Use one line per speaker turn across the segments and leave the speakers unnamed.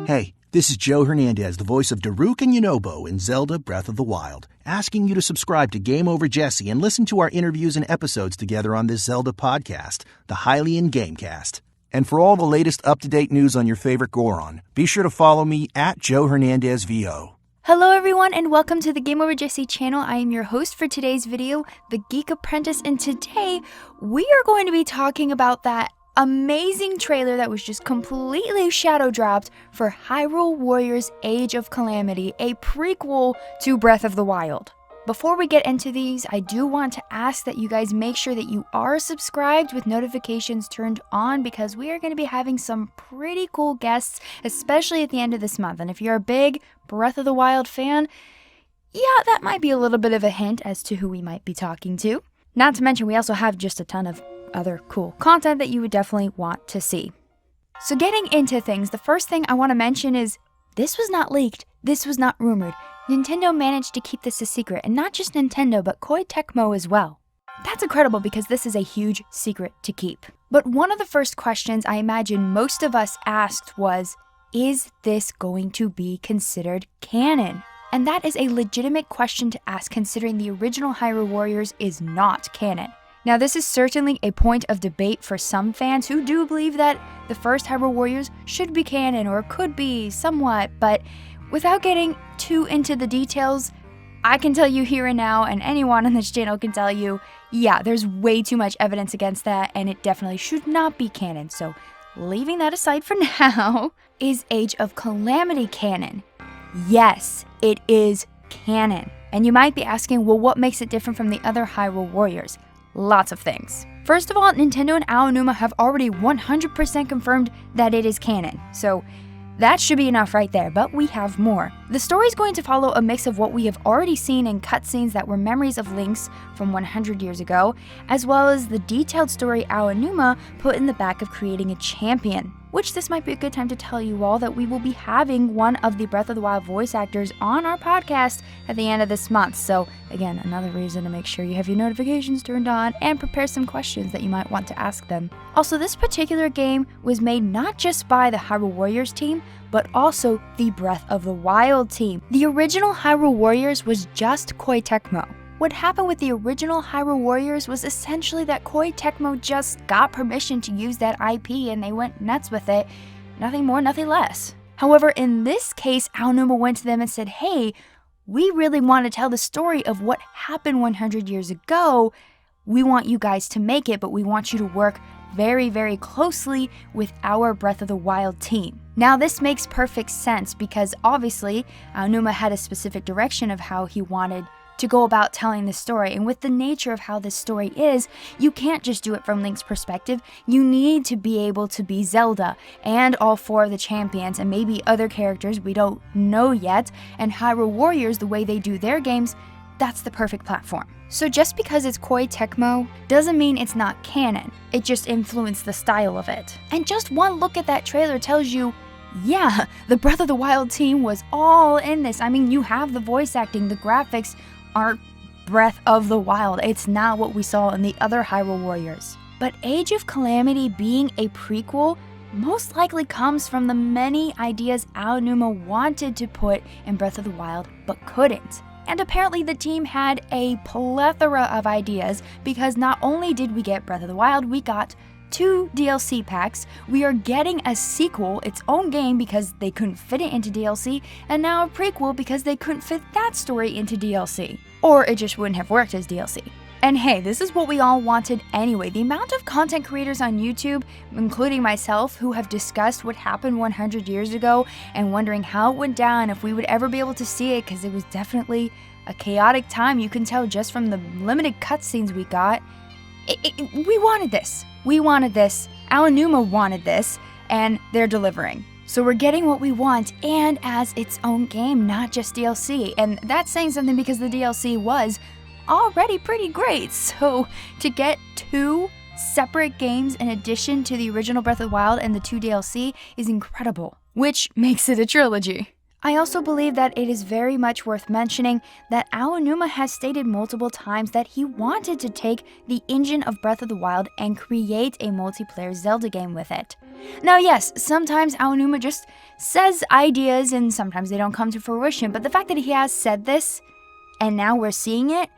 Hey, this is Joe Hernandez, the voice of 𝐓𝐻𝐼𝐭𝐭𝐞𝐫 in Zelda Breath of the Wild, asking you to subscribe to �GameOverJesse and listen to our interviews and episodes together on this Zelda podcast, the 𝐈𝐧𝐬𝐭𝐴Mcast. And for all the latest up-to-date news on your favorite Goron, be sure to follow me at Joe Hernandez VO.
Hello everyone and welcome to the �GameOverJesse channel. I am your host for today's video, The Geek Apprentice, and today we are going to be talking about that amazing trailer that was just completely shadow dropped for Hyrule Warriors Age of Calamity, a prequel to Breath of the Wild. Before we get into these, I do want to ask that you guys make sure that you are subscribed with notifications turned on, because we are going to be having some pretty cool guests, especially at the end of this month. And if you're a big Breath of the Wild fan, yeah, that might be a little bit of a hint as to who we might be talking to. Not to mention, we also have just a ton of other cool content that you would definitely want to see. So getting into things, the first thing I want to mention is this was not leaked, this was not rumored. Nintendo managed to keep this a secret, and not just Nintendo, but Koei Tecmo as well. That's incredible because this is a huge secret to keep. But one of the first questions I imagine most of us asked was, is this going to be considered canon? And that is a legitimate question to ask, considering the original Hyrule Warriors is not canon. Now, this is certainly a point of debate for some fans who do believe that the first Hyrule Warriors should be canon, or could be somewhat, but without getting too into the details, I can tell you here and now, and anyone on this channel can tell you, yeah, there's way too much evidence against that, and it definitely should not be canon. So, leaving that aside for now, is Age of Calamity canon? Yes, it is canon. And you might be asking, well, what makes it different from the other Hyrule Warriors? Lots of things. First of all, Nintendo and Aonuma have already 100% confirmed that it is canon, so that should be enough right there, but we have more. The story is going to follow a mix of what we have already seen in cutscenes that were memories of Link's from 100 years ago, as well as the detailed story Aonuma put in the back of creating a champion. Which this might be a good time to tell you all that we will be having one of the Breath of the Wild voice actors on our podcast at the end of this month. So again, another reason to make sure you have your notifications turned on and prepare some questions that you might want to ask them. Also, this particular game was made not just by the Hyrule Warriors team, but also the Breath of the Wild team. The original Hyrule Warriors was just Koei Tecmo. What happened with the original Hyrule Warriors was essentially that Koei Tecmo just got permission to use that IP and they went nuts with it. Nothing more, nothing less. However, in this case, Aonuma went to them and said, hey, we really want to tell the story of what happened 100 years ago. We want you guys to make it, but we want you to work very, very closely with our Breath of the Wild team. Now, this makes perfect sense because obviously Aonuma had a specific direction of how he wanted to go about telling the story, and with the nature of how this story is, you can't just do it from Link's perspective. You need to be able to be Zelda and all four of the champions and maybe other characters we don't know yet, and Hyrule Warriors, the way they do their games, that's the perfect platform. So just because it's Koei Tecmo doesn't mean it's not canon. It just influenced the style of it. And just one look at that trailer tells you, yeah, the Breath of the Wild team was all in this. I mean, you have the voice acting, the graphics aren't Breath of the Wild. It's not what we saw in the other Hyrule Warriors. But Age of Calamity being a prequel most likely comes from the many ideas Aonuma wanted to put in Breath of the Wild but couldn't. And apparently the team had a plethora of ideas, because not only did we get Breath of the Wild, we got 2 DLC packs, we are getting a sequel, its own game because they couldn't fit it into DLC, and now a prequel because they couldn't fit that story into DLC. Or it just wouldn't have worked as DLC. And hey, this is what we all wanted anyway. The amount of content creators on YouTube, including myself, who have discussed what happened 100 years ago and wondering how it went down, if we would ever be able to see it, because it was definitely a chaotic time. You can tell just from the limited cutscenes we got. We wanted this. We wanted this. Aonuma wanted this, and they're delivering. So we're getting what we want, and as its own game, not just DLC. And that's saying something because the DLC was already pretty great. So to get 2 separate games in addition to the original Breath of the Wild and the 2 DLC is incredible, which makes it a trilogy. I also believe that it is very much worth mentioning that Aonuma has stated multiple times that he wanted to take the engine of Breath of the Wild and create a multiplayer Zelda game with it. Now yes, sometimes Aonuma just says ideas and sometimes they don't come to fruition, but the fact that he has said this and now we're seeing it,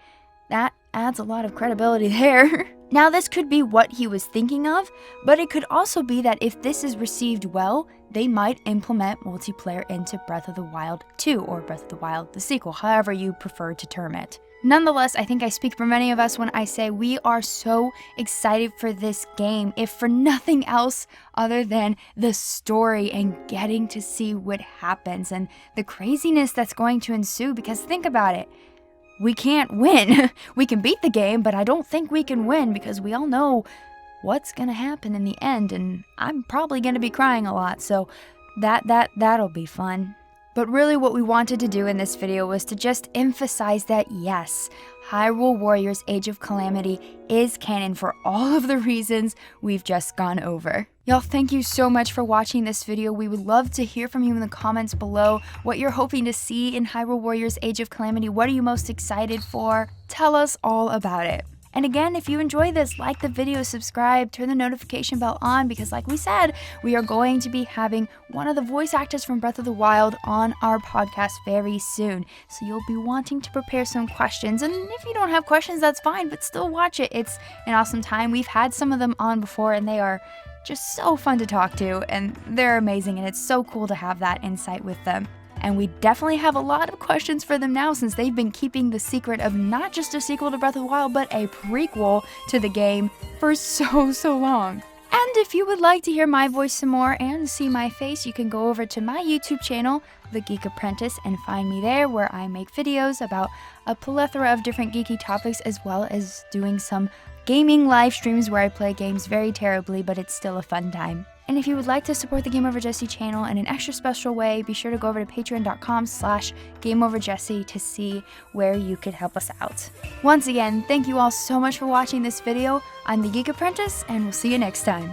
that adds a lot of credibility there. Now this could be what he was thinking of, but it could also be that if this is received well, they might implement multiplayer into Breath of the Wild 2 or Breath of the Wild the sequel, however you prefer to term it. Nonetheless, I think I speak for many of us when I say we are so excited for this game, if for nothing else other than the story and getting to see what happens and the craziness that's going to ensue, because think about it. We can't win. We can beat the game, but I don't think we can win because we all know what's gonna happen in the end, and I'm probably gonna be crying a lot, so that'll be fun. But really what we wanted to do in this video was to just emphasize that yes, Hyrule Warriors Age of Calamity is canon for all of the reasons we've just gone over. Y'all, thank you so much for watching this video. We would love to hear from you in the comments below what you're hoping to see in Hyrule Warriors Age of Calamity. What are you most excited for? Tell us all about it. And again, if you enjoyed this, like the video, subscribe, turn the notification bell on, because like we said, we are going to be having one of the voice actors from Breath of the Wild on our podcast very soon. So you'll be wanting to prepare some questions. And if you don't have questions, that's fine, but still watch it. It's an awesome time. We've had some of them on before and they are just so fun to talk to and they're amazing. And it's so cool to have that insight with them. And we definitely have a lot of questions for them now since they've been keeping the secret of not just a sequel to Breath of the Wild, but a prequel to the game for so long. And if you would like to hear my voice some more and see my face, you can go over to my YouTube channel, The Geek Apprentice, and find me there where I make videos about a plethora of different geeky topics, as well as doing some gaming live streams where I play games very terribly, but it's still a fun time. And if you would like to support the 𝐵𝐸𝐺𝐵 channel in an extra special way, be sure to go over to patreon.com/𝐵𝐸𝐺𝐵 to see where you could help us out. Once again, thank you all so much for watching this video. I'm the Geek Apprentice, and we'll see you next time.